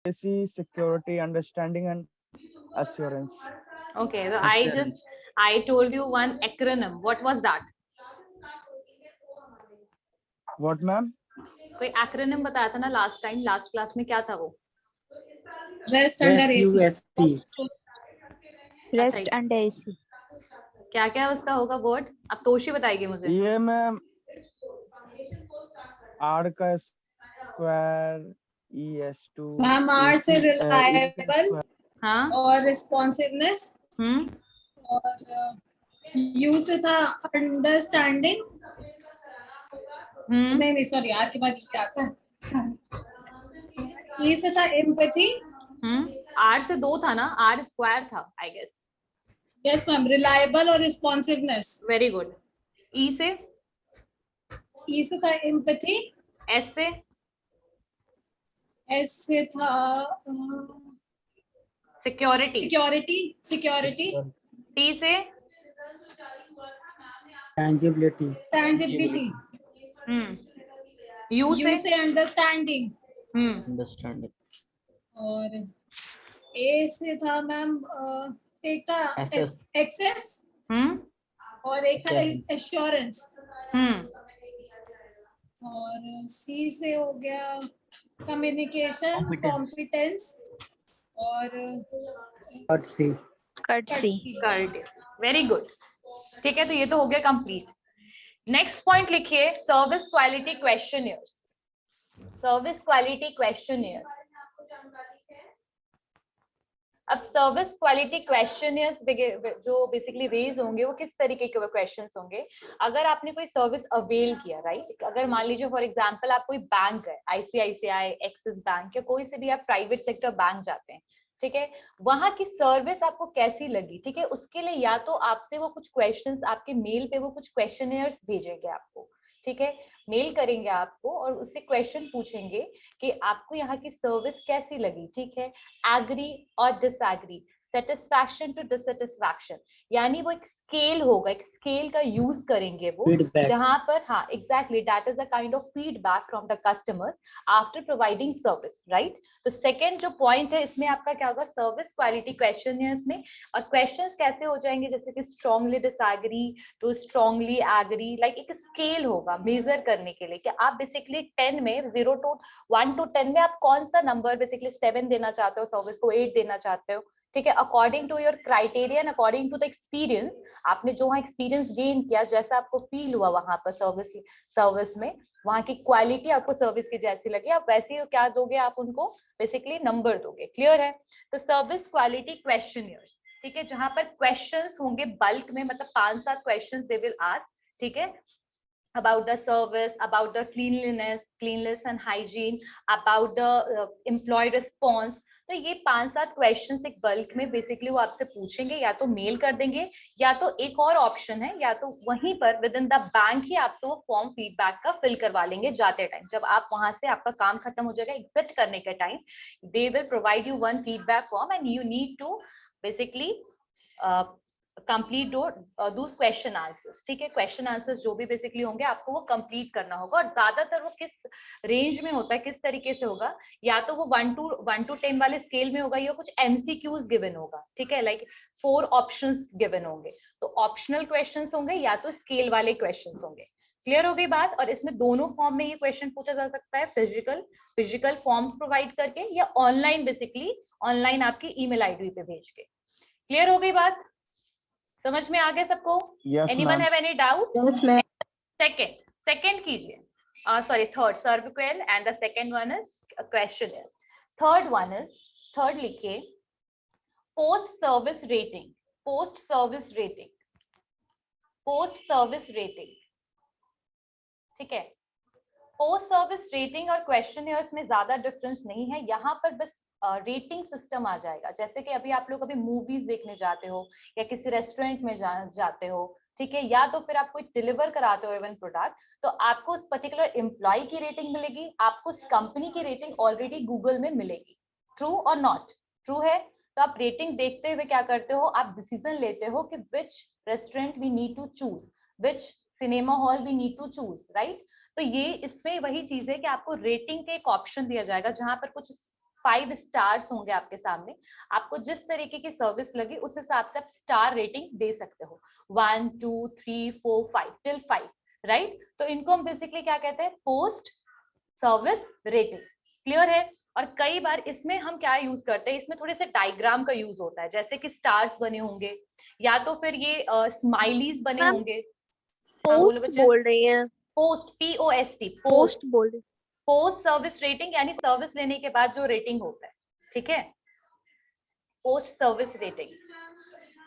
accuracy, security, understanding, and assurance. Okay, so Assurance. I told you one acronym. What was that? What, ma'am? कोई acronym बताया था ना last time, last class में क्या था वो? Rest under AC. REST. अच्छा, Rest under AC. क्या क्या उसका होगा वर्ड? अब तोशी बताएगी मुझे. ये मैम R का स्क्वायर ES2 मैम R से reliable हाँ. और responsiveness और U से था understanding. नहीं सॉरी R के बाद E आता है. E से था empathy. R से दो था ना, R स्क्वायर था I guess. Yes ma'am, reliable और responsiveness. Very good. E से? E से था empathy. S से? S से था सिक्योरिटी. security. T से? Tangibility. U U से? से understanding. Understanding. और A से था मैम एक था access और एक था assurance. और C से हो गया communication, competence और Courtesy. Courtesy. Very good. ठीक है, तो ये तो हो गया कंप्लीट. नेक्स्ट पॉइंट लिखिए, service quality questionnaires. Service quality questionnaire. अब सर्विस क्वालिटी क्वेश्चनियर्स जो बेसिकली रेज होंगे वो किस तरीके के क्वेश्चंस होंगे? अगर आपने कोई सर्विस अवेल किया, राइट, अगर मान लीजिए फॉर एग्जांपल आप कोई बैंक है, आईसीआईसीआई, एक्सिस बैंक या कोई से भी आप प्राइवेट सेक्टर बैंक जाते हैं, ठीक है, वहां की सर्विस आपको कैसी लगी, ठीक है, उसके लिए या तो आपसे वो कुछ क्वेश्चंस, आपके मेल पे वो कुछ क्वेश्चनियर्स भेजेंगे आपको, ठीक है, मेल करेंगे आपको और उससे क्वेश्चन पूछेंगे कि आपको यहाँ की सर्विस कैसी लगी, ठीक है, एग्री और डिसएग्री, सेटिस्फैक्शन टू डिससेटिस्फैक्शन, यानी वो एक स्केल होगा, एक स्केल का यूज करेंगे वो, जहां पर हाँ exactly that is a kind of feedback from the customers after providing service, right. तो सेकंड जो पॉइंट है इसमें आपका क्या होगा, सर्विस क्वालिटी क्वेश्चनियर्स में. और क्वेश्चंस कैसे हो जाएंगे, जैसे कि strongly disagree to strongly agree, like एक स्केल होगा मेजर करने के लिए कि आप बेसिकली 10 में 0 to 1 to 10 में आप कौन सा नंबर, बेसिकली 7 देना चाहते हो सर्विस को, 8 देना चाहते हो, ठीक है, according to your criteria and according to the experience, आपने जो वहाँ एक्सपीरियंस गेन किया, जैसा आपको फील हुआ वहां पर सर्विस में, वहां की क्वालिटी आपको सर्विस की जैसी लगी, आप वैसे ही क्या दोगे, आप उनको बेसिकली नंबर दोगे. क्लियर है? तो सर्विस क्वालिटी क्वेश्चनियर्स, ठीक है, जहां पर क्वेश्चंस होंगे बल्क में, मतलब 5-7 क्वेश्चंस दे विल आस्क, ठीक है, about the service, about the cleanliness and hygiene, about the employee response. तो ये 5-7 क्वेश्चंस एक बल्क में बेसिकली वो आपसे पूछेंगे, या तो मेल कर देंगे, या तो एक और ऑप्शन है, या तो वहीं पर विद इन द बैंक ही आपसे वो फॉर्म फीडबैक का फिल करवा लेंगे जाते टाइम. जब आप वहां से आपका काम खत्म हो जाएगा, एग्जिट करने के time, they will provide you one feedback form and you need to basically complete those question answers, ठीक है, क्वेश्चन आंसर्स जो भी बेसिकली होंगे आपको वो कंप्लीट करना होगा. और ज्यादातर वो किस रेंज में होता है, किस तरीके से होगा, या तो वो 1 to 10 वाले स्केल में होगा, या कुछ एमसीक्यूज गिवन होगा, ठीक है, लाइक 4 ऑप्शंस गिवन होंगे, तो ऑप्शनल क्वेश्चंस होंगे या तो स्केल वाले क्वेश्चंस होंगे. क्लियर हो गई बात? और इसमें दोनों फॉर्म में ये क्वेश्चन पूछा जा सकता है, फिजिकल फॉर्म्स प्रोवाइड करके, या ऑनलाइन, बेसिकली ऑनलाइन आपकी ईमेल आईडी पे भेज के. क्लियर हो गई बात? समझ में आ गया सबको? Anyone have any doubt? Yes, ma'am. Second कीजिए. Sorry, third SERVQUAL and the second one is question is, third लिखिए, पोस्ट सर्विस रेटिंग, ठीक है. पोस्ट सर्विस रेटिंग और क्वेश्चनियर्स में ज्यादा डिफरेंस नहीं है, यहाँ पर बस रेटिंग सिस्टम आ जाएगा. जैसे कि अभी आप लोग अभी मूवीज देखने जाते हो या किसी रेस्टोरेंट में जाते हो, ठीक है, या तो फिर आप कोई डिलीवर कराते हो इवन प्रोडक्ट, तो आपको उस पर्टिकुलर एम्प्लॉय की रेटिंग मिलेगी, आपको उस कंपनी की रेटिंग ऑलरेडी गूगल में मिलेगी. ट्रू और नॉट? ट्रू है. तो आप रेटिंग देखते हुए क्या करते हो, आप डिसीजन लेते हो कि which restaurant we need to choose, which cinema hall we need to choose, right. तो ये इसमें वही चीज है कि आपको रेटिंग के एक ऑप्शन दिया जाएगा जहां पर कुछ 5 स्टार्स होंगे आपके सामने, आपको जिस तरीके की सर्विस लगी उस हिसाब से आप स्टार रेटिंग दे सकते हो, 1 2 3 4 5 टिल 5, राइट। तो इनको हम बेसिकली क्या कहते हैं, पोस्ट सर्विस रेटिंग। क्लियर है। और कई बार इसमें हम क्या यूज करते हैं, इसमें थोड़े से डायग्राम का यूज होता है, जैसे कि स्टार्स बने होंगे या तो फिर ये स्माइलीज बने मैम, होंगे। हाँ बोलो पोस्ट बच्चे। बोल रही हैं, पोस्ट, POST, पोस्ट पोस्ट, बोल रही। पोस्ट सर्विस रेटिंग, यानी सर्विस लेने के बाद जो रेटिंग होता है, ठीक है, पोस्ट सर्विस रेटिंग।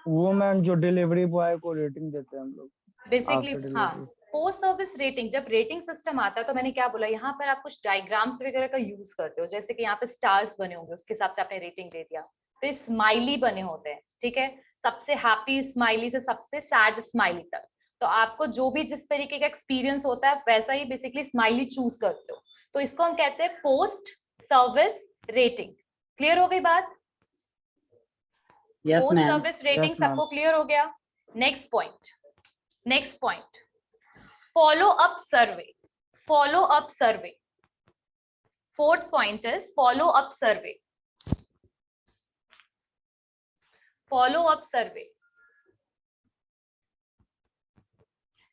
वो मैम जो डिलीवरी बॉय को रेटिंग देते हैं हम लोग बेसिकली आफ्टर हाँ, डिलीवरी। पोस्ट सर्विस रेटिंग, जब रेटिंग सिस्टम आता है तो मैंने क्या बोला, यहाँ पर आप कुछ डायग्राम्स वगैरह का यूज करते हो, जैसे कि यहाँ पे स्टार्स बने होंगे उसके हिसाब से आपने रेटिंग दे दिया, फिर स्माइली बने होते हैं, ठीक है, सबसे हैप्पी स्माइली से सबसे सैड स्माइली तक। तो आपको जो भी जिस तरीके का एक्सपीरियंस होता है वैसा ही बेसिकली स्माइली चूज करते हो, तो इसको हम कहते हैं पोस्ट सर्विस रेटिंग। क्लियर हो गई बात? Yes post ma'am. Service rating Yes, ma'am. सबको क्लियर हो गया? Next point, next point, follow up survey, follow up survey. Fourth point is follow up survey, follow up survey.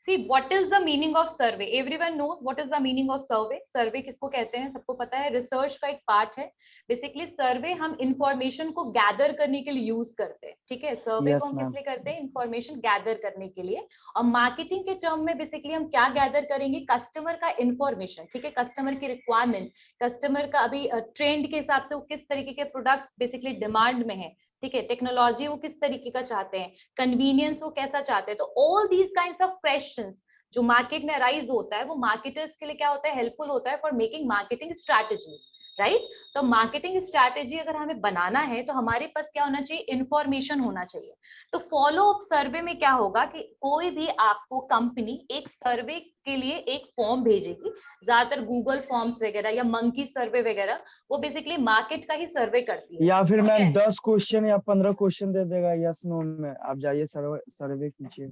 See, what is the meaning of survey? Everyone knows what is the meaning of survey. Survey किसको कहते हैं, सबको पता है, research का एक part है। Basically सर्वे हम इंफॉर्मेशन को गैदर करने के लिए यूज करते हैं, ठीक है। सर्वे Yes, को हम किस ma'am. लिए करते हैं, इंफॉर्मेशन गैदर करने के लिए। और मार्केटिंग के टर्म में बेसिकली हम क्या गैदर करेंगे, कस्टमर का इंफॉर्मेशन, ठीक है, कस्टमर की रिक्वायरमेंट, कस्टमर का अभी ट्रेंड के हिसाब से वो किस तरीके के प्रोडक्ट बेसिकली डिमांड में है, ठीक है, टेक्नोलॉजी वो किस तरीके का चाहते हैं, कन्वीनियंस वो कैसा चाहते हैं। तो all these kinds of questions जो मार्केट में अराइज होता है वो मार्केटर्स के लिए क्या होता है, हेल्पफुल होता है for making marketing strategies, right. तो मार्केटिंग स्ट्रैटेजी अगर हमें बनाना है तो हमारे पास क्या होना चाहिए, इंफॉर्मेशन होना चाहिए। तो फॉलो अप सर्वे में क्या होगा कि कोई भी आपको कंपनी एक सर्वे के लिए एक फॉर्म भेजेगी, ज्यादातर गूगल फॉर्म्स वगैरह या मंकी सर्वे वगैरह, वो बेसिकली मार्केट का ही सर्वे करती है। या फिर ठीक मैम है? 10 क्वेश्चन या 15 क्वेश्चन दे देगा यस नो में, आप जाइए सर्वे कीजिए।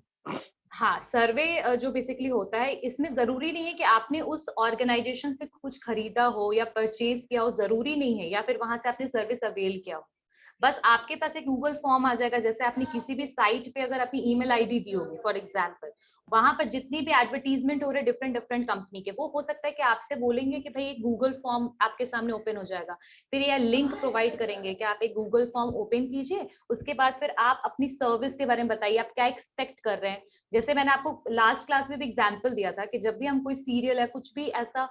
हाँ, सर्वे जो बेसिकली होता है, इसमें जरूरी नहीं है कि आपने उस ऑर्गेनाइजेशन से कुछ खरीदा हो या परचेज किया हो, जरूरी नहीं है, या फिर वहां से आपने सर्विस अवेल किया हो। बस आपके पास एक गूगल फॉर्म आ जाएगा, जैसे आपने किसी भी साइट पे अगर अपनी ईमेल आईडी दी होगी फॉर एग्जांपल, वहां पर जितनी भी एडवर्टीजमेंट हो रहे डिफरेंट डिफरेंट कंपनी के, वो हो सकता है कि आपसे बोलेंगे कि भाई एक गूगल फॉर्म आपके सामने ओपन हो जाएगा, फिर यह लिंक प्रोवाइड करेंगे कि आप एक गूगल फॉर्म ओपन कीजिए, उसके बाद फिर आप अपनी सर्विस के बारे में बताइए, आप क्या एक्सपेक्ट कर रहे हैं। जैसे मैंने आपको लास्ट क्लास में भी एग्जाम्पल दिया था कि जब भी हम कोई सीरियल है कुछ भी ऐसा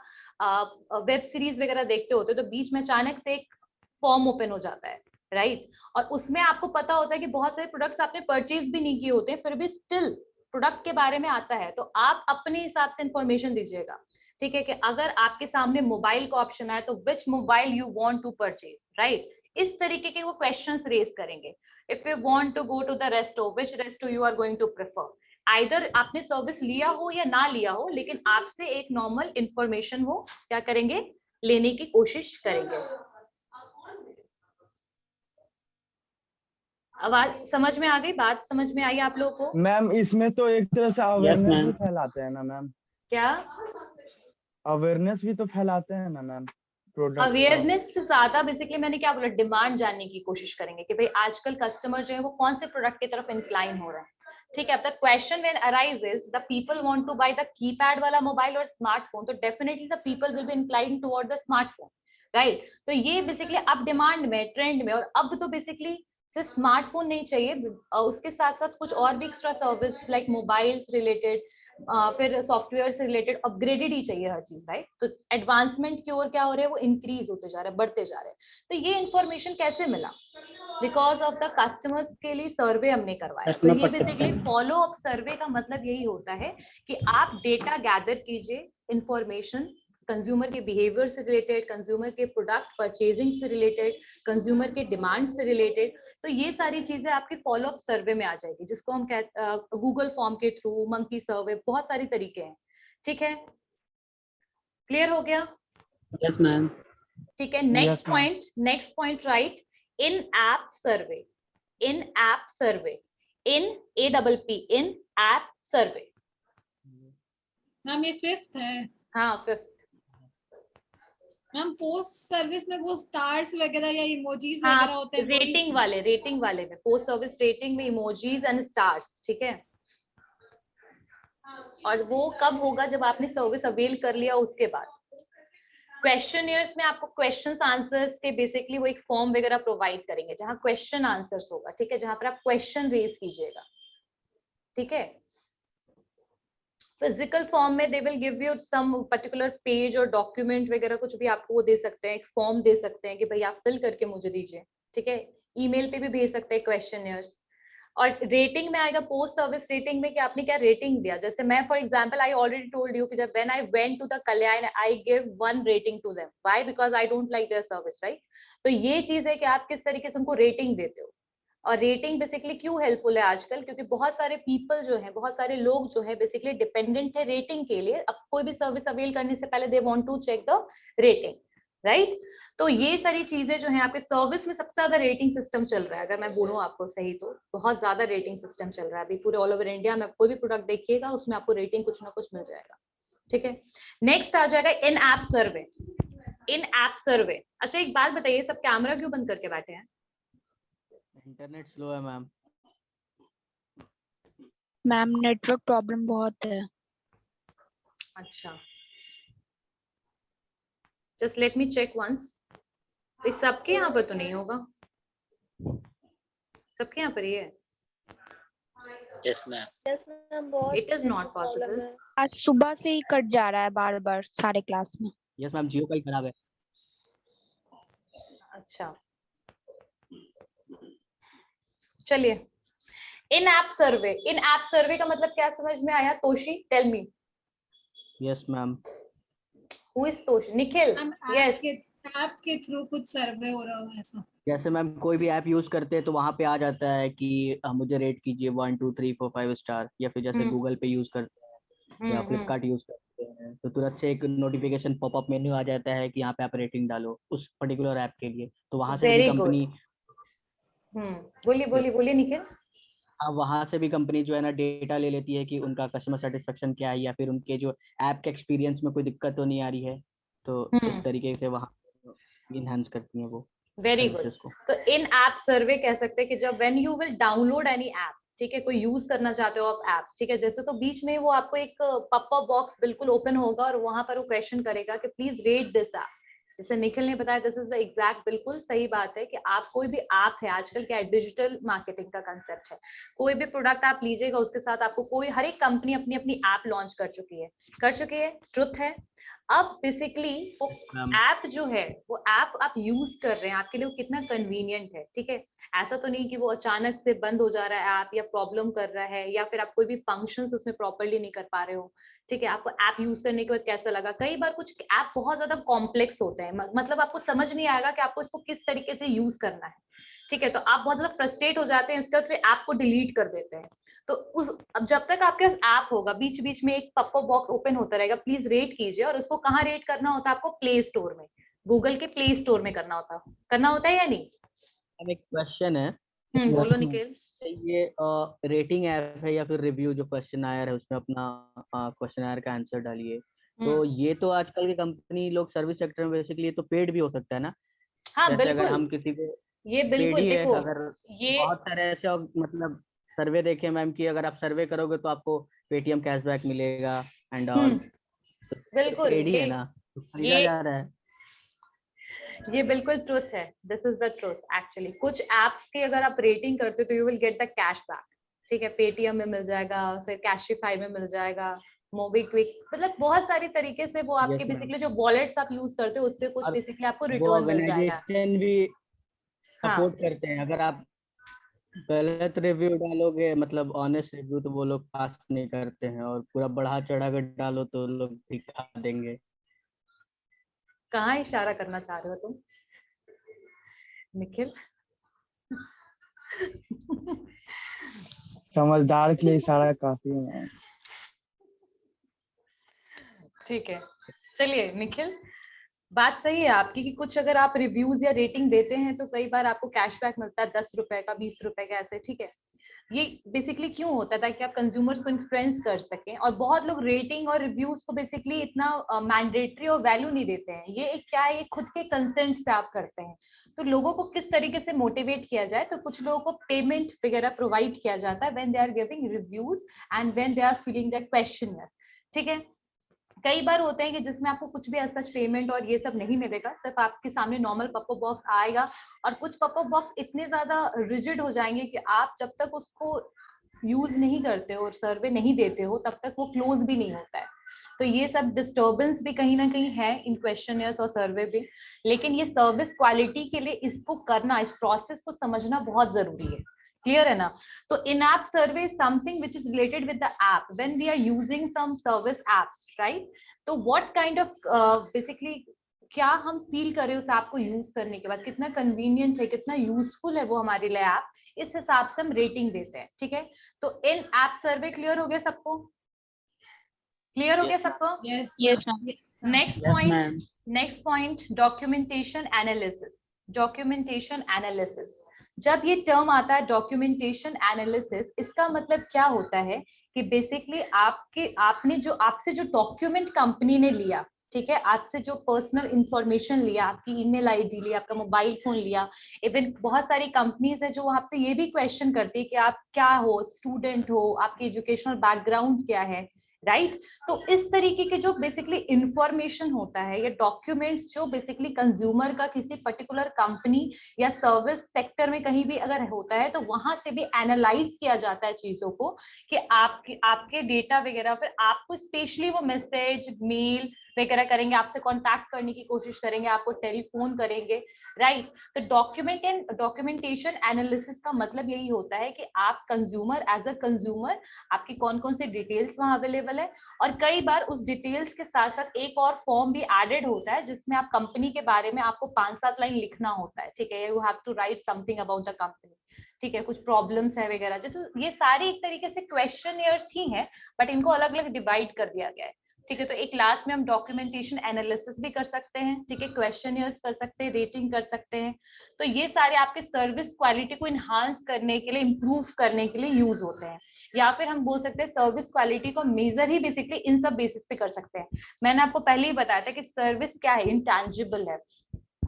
वेब सीरीज वगैरह देखते होते तो बीच में अचानक से एक फॉर्म ओपन हो जाता है, राइट। और उसमें आपको पता होता है कि बहुत सारे प्रोडक्ट्स आपने परचेज भी नहीं किए होते हैं, फिर भी स्टिल प्रोडक्ट के बारे में आता है, तो आप अपने हिसाब से इंफॉर्मेशन दीजिएगा, ठीक है, कि अगर आपके सामने मोबाइल का ऑप्शन आए तो which mobile you want to purchase, right. इस तरीके के वो क्वेश्चंस रेज करेंगे। If you want to go to the resto, which resto you are going to prefer. Either आपने सर्विस लिया हो या ना लिया हो, लेकिन आपसे एक नॉर्मल इंफॉर्मेशन वो क्या करेंगे, लेने की कोशिश करेंगे। आवाज समझ में आ गई, बात समझ में आई आप लोगों को? मैम इसमें तो एक तरह से यस अवेयरनेस भी मैम। फैलाते हैं ना मैम, क्या अवेयरनेस भी तो फैलाते हैं ना मैम प्रोडक्ट का। अवेयरनेस से ज्यादा बेसिकली मैंने क्या बोला, डिमांड जानने की कोशिश करेंगे कि भाई आजकल कस्टमर जो है वो कौन से प्रोडक्ट की तरफ इंक्लाइन हो रहा है, ठीक है। अब the question when arises the people want to buy the keypad वाला मोबाइल और स्मार्टफोन, तो definitely the people will be incline toward the smartphone, right. तो ये बेसिकली अब डिमांड में, ट्रेंड में, और अब तो बेसिकली सिर्फ स्मार्टफोन नहीं चाहिए, उसके साथ साथ कुछ और भी extra service like mobiles related, फिर सॉफ्टवेयर से रिलेटेड अपग्रेडेड ही चाहिए हर चीज, राइट। तो एडवांसमेंट की ओर क्या हो रहा है, वो इंक्रीज होते जा रहे हैं, बढ़ते जा रहे हैं। तो ये इंफॉर्मेशन कैसे मिला, बिकॉज ऑफ द कस्टमर्स के लिए सर्वे हमने करवाया। तो कस्टमर ये बेसिकली परसेप्शन। फॉलो अप सर्वे का मतलब यही होता है कि आप डेटा गैदर कीजिए, इंफॉर्मेशन कंज्यूमर के बिहेवियर से रिलेटेड, कंज्यूमर के प्रोडक्ट परचेजिंग से रिलेटेड, कंज्यूमर के डिमांड से रिलेटेड। तो ये सारी चीजें आपके फॉलो अप सर्वे में आ जाएगी, जिसको हम गूगल फॉर्म के थ्रू, मंकी सर्वे, बहुत सारी तरीके हैं, ठीक है। क्लियर हो गया? Yes ma'am. ठीक है। Yes, ma'am. Next point right, in app survey, in app survey, in APP, in app survey. Ma'am ये फिफ्थ है। हाँ, फिफ्थ। मैम पोस्ट सर्विस में वो स्टार्स वगैरह या इमोजीज हाँ, वगैरह होते हैं वो रेटिंग वाले में पोस्ट सर्विस रेटिंग में इमोजीज एंड स्टार्स, ठीक है। और वो कब होगा, जब आपने सर्विस अवेल कर लिया उसके बाद। क्वेश्चनियर्स में आपको क्वेश्चंस आंसर्स के बेसिकली वो एक फॉर्म वगैरह प्रोवाइड करेंगे जहां क्वेश्चन आंसर्स होगा, ठीक है, जहां पर आप क्वेश्चन रेज कीजिएगा, ठीक है। फिजिकल फॉर्म में they will give you some particular page और डॉक्यूमेंट वगैरह कुछ भी आपको वो दे सकते हैं, एक फॉर्म दे सकते हैं कि भाई आप फिल करके मुझे दीजिए, ठीक है। ईमेल पे भी भेज सकते हैं क्वेश्चनियर्स। और रेटिंग में आएगा पोस्ट सर्विस रेटिंग में कि आपने क्या रेटिंग दिया। जैसे मैं for example I already told you कि जब when I went to the Kalyan I give 1 rating to them, why, because I don't like their service, right. तो ये चीज है कि आप किस तरीके से उनको रेटिंग देते हो। और रेटिंग बेसिकली क्यों हेल्पफुल है आजकल, क्योंकि बहुत सारे पीपल जो है, बहुत सारे लोग जो है बेसिकली डिपेंडेंट है रेटिंग के लिए। अब कोई भी सर्विस अवेल करने से पहले they want to check the rating, right. तो ये सारी चीजें जो है आपके सर्विस में सबसे ज्यादा रेटिंग सिस्टम चल रहा है। अगर मैं बोलूं आपको सही तो बहुत ज्यादा रेटिंग सिस्टम चल रहा है अभी पूरे ऑल ओवर इंडिया में। कोई भी प्रोडक्ट देखिएगा उसमें आपको रेटिंग कुछ ना कुछ मिल जाएगा, ठीक है। नेक्स्ट आ जाएगा इन ऐप सर्वे। इन ऐप सर्वे, अच्छा एक बात बताइए, सब कैमरा क्यों बंद करके बैठे हैं? इंटरनेट स्लो है मैम। मैम नेटवर्क प्रॉब्लम बहुत है। अच्छा, just let me check once. इस सबके यहाँ पर तो नहीं होगा, सबके यहाँ पर ही है। Yes ma'am, it is not possible. आज सुबह से ही कट जा रहा है बार बार सारे क्लास में। यस मैम, जियो का ही खराब है। अच्छा, चलिए। इन ऐप सर्वे, इन ऐप सर्वे का मतलब क्या समझ में आया? Toshi, tell me. Yes ma'am. Who is Toshi? Nikhil? Yes. App के थ्रू कुछ सर्वे हो रहा हो ऐसा। जैसे मैम कोई भी ऐप यूज करते हैं तो वहाँ पे आ जाता है कि मुझे रेट कीजिए 1 2 3 4 5 स्टार, या फिर जैसे गूगल पे यूज करते हैं या फ्लिपकार्ट यूज करते हैं तो तुरंत से एक नोटिफिकेशन पॉपअप मेन्यू आ जाता है कि यहाँ पे आप रेटिंग डालो उस पर्टिकुलर ऐप के लिए। तो वहाँ से भी वेरी गुड। कंपनी बोलिए बोलिए बोलिए निखिल। वहाँ से भी कंपनी जो है ना डेटा ले लेती है कि उनका कस्टमर सेटिस्फेक्शन क्या है, या फिर उनके जो ऐप के एक्सपीरियंस में कोई दिक्कत तो नहीं आ रही है। तो इस तरीके से वहाँ इनहेंस करती हैं वो वेरी गुड। सर्विसेज को। तो इन ऐप सर्वे कह सकते हैं कि जब when you will download any app, ठीक है, कोई यूज करना चाहते हो आप ऐप, ठीक है, जैसे तो बीच में वो आपको एक पॉपअप बॉक्स बिल्कुल ओपन होगा और वहां पर वो क्वेश्चन करेगा कि प्लीज रेट दिस ऐप। जैसे निखिल ने बताया, दिस इज द एग्जैक्ट, बिल्कुल सही बात है कि आप कोई भी ऐप है, आजकल क्या है, डिजिटल मार्केटिंग का कंसेप्ट है। कोई भी प्रोडक्ट आप लीजिएगा उसके साथ आपको कोई, हर एक कंपनी अपनी अपनी ऐप लॉन्च कर चुकी है, ट्रुथ है। अब बेसिकली वो ऐप जो है, वो ऐप आप यूज कर रहे हैं, आपके लिए वो कितना कन्वीनियंट है, ठीक है। ऐसा तो नहीं कि वो अचानक से बंद हो जा रहा है ऐप, या प्रॉब्लम कर रहा है, या फिर आप कोई भी फंक्शंस उसमें प्रॉपर्ली नहीं कर पा रहे हो, ठीक है। आपको ऐप यूज करने के बाद कैसा लगा? कई बार कुछ ऐप बहुत ज्यादा कॉम्प्लेक्स होते हैं, मतलब आपको समझ नहीं आएगा कि आपको इसको किस तरीके से यूज करना है, ठीक है। तो आप बहुत ज्यादा फ्रस्ट्रेट हो जाते हैं, उसके बाद फिर ऐप को डिलीट कर देते हैं। तो अब जब तक आपके ऐप होगा, बीच बीच में एक पॉपअप बॉक्स ओपन होता रहेगा, प्लीज रेट कीजिए। और उसको कहाँ रेट करना होता है आपको? प्ले स्टोर में, गूगल के प्ले स्टोर में करना होता है या नहीं? अब एक क्वेश्चन है, बोलो निखिल। ये रेटिंग ऐप है या फिर रिव्यू जो क्वेश्चन आयर है उसमें अपना क्वेश्चन आयर का आंसर डालिए। तो ये तो आजकल की कंपनी लोग सर्विस सेक्टर में बेसिकली तो पेड भी हो सकता है ना। हाँ जैसे अगर बिल्कुल, हम किसी को ये पेड बिल्कुल ही है, देखो अगर ये बहुत सारे ऐसे मतलब सर्वे देखे मैम कि अगर आप सर्वे करोगे तो आपको पेटीएम कैशबैक मिलेगा एंड ऑल, बिल्कुल पेड ही है ना, तो खरीदा ये जा रहा है। ये बिल्कुल ट्रुथ है, this is the truth actually. कुछ एप्स की अगर आप रेटिंग करते हो तो you will get the cash back, ठीक है। पेटीएम में मिल जाएगा, फिर कैशिफाई में मिल जाएगा, मोबीक्विक, मतलब बहुत सारी तरीके से वो आपके यस मैम। बेसिकली जो वॉलेट्स आप यूज करते हो उस पे कुछ और बेसिकली आपको वो रिटर्न मिल जाएगा। ऑर्गेनाइजेशन भी हाँ सपोर्ट करते हैं। अगर आप गलत रिव्यू डालोगे, मतलब ऑनेस्ट रिव्यू, तो वो लोग पास नहीं करते हैं, और पूरा बढ़ा चढ़ा कर डालो तो लोग दिखा देंगे। कहाँ इशारा करना चाह रहे हो तुम निखिल? समझदार के लिए इशारा काफी है। ठीक है, चलिए निखिल, बात सही है आपकी कि कुछ अगर आप रिव्यूज या रेटिंग देते हैं तो कई बार आपको कैशबैक मिलता है 10 रुपए का, 20 रुपए का, ऐसे, ठीक है। ये बेसिकली क्यों होता है? ताकि आप कंज्यूमर्स को इन्फ्लुएंस कर सकें। और बहुत लोग रेटिंग और रिव्यूज को बेसिकली इतना मैंडेटरी और वैल्यू नहीं देते हैं। ये एक क्या है, ये खुद के कंसेंट से आप करते हैं। तो लोगों को किस तरीके से मोटिवेट किया जाए, तो कुछ लोगों को पेमेंट वगैरह प्रोवाइड किया जाता है when they are giving reviews and when they are filling that questionnaire. ठीक है, कई बार होते हैं कि जिसमें आपको कुछ भी ऐसा पेमेंट और ये सब नहीं मिलेगा, सिर्फ आपके सामने नॉर्मल पॉपअप बॉक्स आएगा। और कुछ पॉपअप बॉक्स इतने ज्यादा रिजिड हो जाएंगे कि आप जब तक उसको यूज नहीं करते हो और सर्वे नहीं देते हो तब तक वो क्लोज भी नहीं होता है। तो ये सब डिस्टर्बेंस भी कहीं ना कहीं है इन क्वेश्चनर्स और सर्वे भी। लेकिन ये सर्विस क्वालिटी के लिए इसको करना, इस प्रोसेस को समझना बहुत जरूरी है। क्लियर है ना? तो in app survey is something which is related with the app when we are using some service apps, right? तो व्हाट काइंड ऑफ बेसिकली क्या हम फील करें उस ऐप को यूज करने के बाद, कितना कन्वीनियंट है, कितना यूजफुल है वो हमारे लिए ऐप, इस हिसाब से हम रेटिंग देते हैं। ठीक है, तो इन ऐप सर्वे क्लियर हो गया सबको? क्लियर हो गया सबको? Yes ma'am. Next point documentation analysis. Documentation analysis, जब ये टर्म आता है डॉक्यूमेंटेशन एनालिसिस, इसका मतलब क्या होता है कि बेसिकली आपने जो आपसे जो डॉक्यूमेंट कंपनी ने लिया, ठीक है, आपसे जो पर्सनल इंफॉर्मेशन लिया, आपकी ईमेल आईडी लिया, आपका मोबाइल फोन लिया, इवन बहुत सारी कंपनीज है जो आपसे ये भी क्वेश्चन करती है कि आप क्या हो, स्टूडेंट हो, आपकी एजुकेशनल बैकग्राउंड क्या है, राइट? तो इस तरीके के जो बेसिकली इंफॉर्मेशन होता है या डॉक्यूमेंट्स जो बेसिकली कंज्यूमर का किसी पर्टिकुलर कंपनी या सर्विस सेक्टर में कहीं भी अगर होता है, तो वहां से भी एनालाइज किया जाता है चीजों को कि आपके डेटा वगैरह, फिर आपको स्पेशली वो मैसेज मेल वगैरह करेंगे, आपसे कांटेक्ट करने की कोशिश करेंगे, आपको टेलीफोन करेंगे, राइट? तो डॉक्यूमेंटेशन एनालिसिस का मतलब यही होता है कि आप कंज्यूमर, एज अ कंज्यूमर, आपकी कौन कौन से डिटेल्स वहां अवेलेबल है। और कई बार उस डिटेल्स के साथ साथ एक और फॉर्म भी एडेड होता है जिसमें आप कंपनी के बारे में आपको 5-7 लाइन लिखना होता है। ठीक है, you have to write something about the company. ठीक है, कुछ प्रॉब्लम्स है वगैरह, जैसे ये सारे एक तरीके से क्वेश्चनियर्स ही हैं, बट इनको अलग अलग डिवाइड कर दिया गया है। ठीक है, तो एक लास्ट में हम डॉक्यूमेंटेशन एनालिसिस भी कर सकते हैं, ठीक है, क्वेश्चनियर्स कर सकते हैं, रेटिंग कर सकते हैं। तो ये सारे आपके सर्विस क्वालिटी को इनहांस करने के लिए, इंप्रूव करने के लिए यूज होते हैं। या फिर हम बोल सकते हैं सर्विस क्वालिटी को मेजर ही बेसिकली इन सब बेसिस पे कर सकते हैं। मैंने आपको पहले ही बताया था कि सर्विस क्या है, इंटैंजिबल है,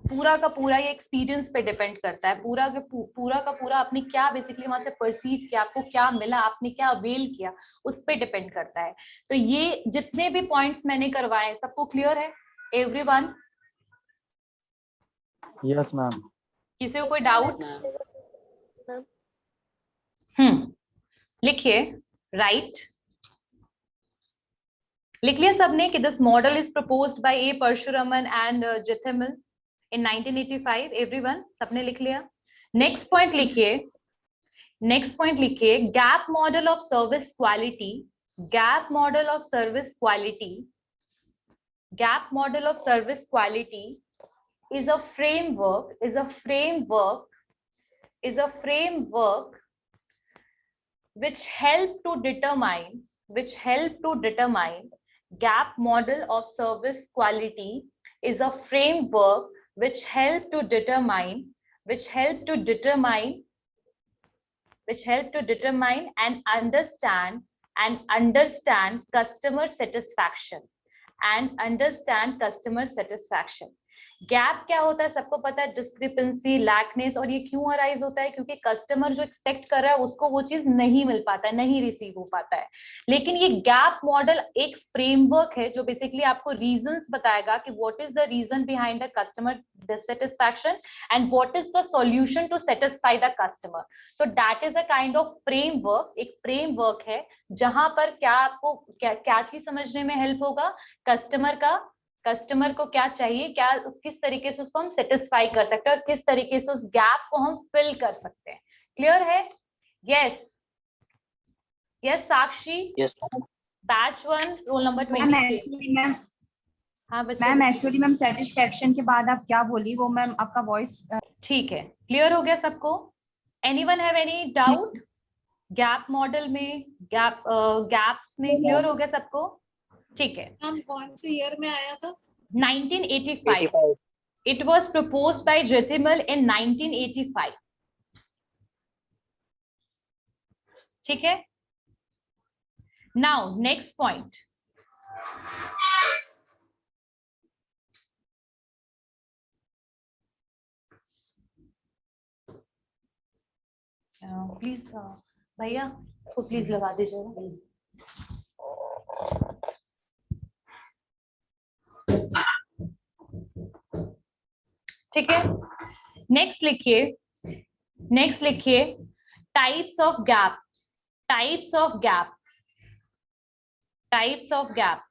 पूरा का पूरा ये एक्सपीरियंस पे डिपेंड करता है, पूरा का पूरा आपने क्या बेसिकली वहां से परसीव किया, आपको क्या मिला, आपने क्या अवेल किया, उस पे डिपेंड करता है। तो ये जितने भी पॉइंट्स मैंने करवाए सबको क्लियर है एवरीवन? Yes ma'am. किसी को कोई डाउट? लिखिए, राइट, लिख लिया सबने कि this model is proposed by A Parasuraman and Zeithaml in 1985, everyone, सबने लिख लिया? नेक्स्ट पॉइंट लिखिए, नेक्स्ट पॉइंट लिखिए, gap model of service quality. Gap model of service quality, gap model of service quality is a framework, which help to determine gap model of service quality is a framework which help to determine and understand customer satisfaction. Gap क्या होता है सबको पता है, discrepancy, लैकनेस। और ये क्यों arise होता है? क्योंकि कस्टमर जो एक्सपेक्ट कर रहा है उसको वो चीज नहीं मिल पाता है, नहीं रिसीव हो पाता है। लेकिन ये गैप मॉडल एक फ्रेमवर्क है जो बेसिकली आपको रीजंस बताएगा कि what is the reason behind the customer dissatisfaction and what is the solution to satisfy the customer. So that is a kind of framework, एक फ्रेमवर्क है जहां पर क्या आपको क्या चीज समझने में हेल्प होगा, कस्टमर को क्या चाहिए, क्या किस तरीके से उसको हम सेटिस्फाई कर सकते हैं और किस तरीके से उस गैप को हम फिल कर सकते हैं। क्लियर है? यस यस साक्षी, बैच 1 रोल नंबर 23। हाँ बच्चे, मैम एक्चुअली मैम सेटिस्फैक्शन के बाद आप क्या बोली वो मैम आपका वॉइस ठीक है, क्लियर हो गया सबको? Anyone have any doubt? Gap model में, गैप्स में क्लियर हो गया सबको? ठीक है। मैम कौन से ईयर में आया था? 1985. It was proposed by Jethimal in 1985. ठीक है. नाउ नेक्स्ट पॉइंट, प्लीज भैया तो प्लीज लगा दीजिएगा. ठीक है. नेक्स्ट लिखिए, नेक्स्ट लिखिए types of gaps, types of gap, types of gap.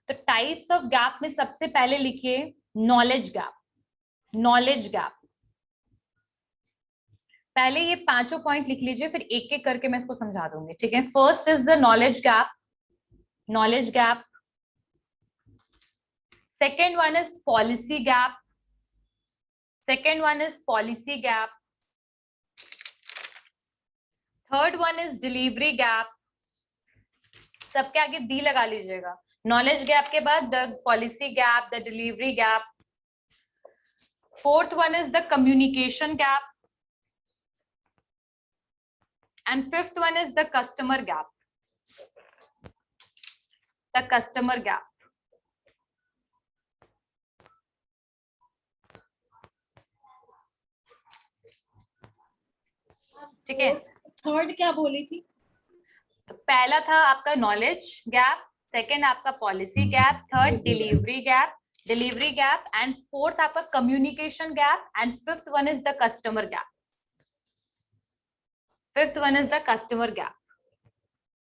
तो टाइप्स ऑफ गैप में सबसे पहले लिखिए नॉलेज गैप, नॉलेज गैप. पहले ये पांचों पॉइंट लिख लीजिए, फिर एक एक करके मैं इसको समझा दूंगी. ठीक है. First is the knowledge gap, knowledge gap. Second one is policy gap. Second one is policy gap. Third one is delivery gap. सबके आगे डी लगा लीजिएगा. Knowledge gap के बाद the policy gap, the delivery gap. Fourth one is the communication gap. And fifth one is the customer gap. The customer gap. ठीक है. Third क्या बोली थी? तो पहला था आपका नॉलेज गैप, सेकंड आपका policy gap, third delivery gap, delivery gap, and fourth आपका communication gap, and fifth one is the customer gap. Fifth one is the customer gap.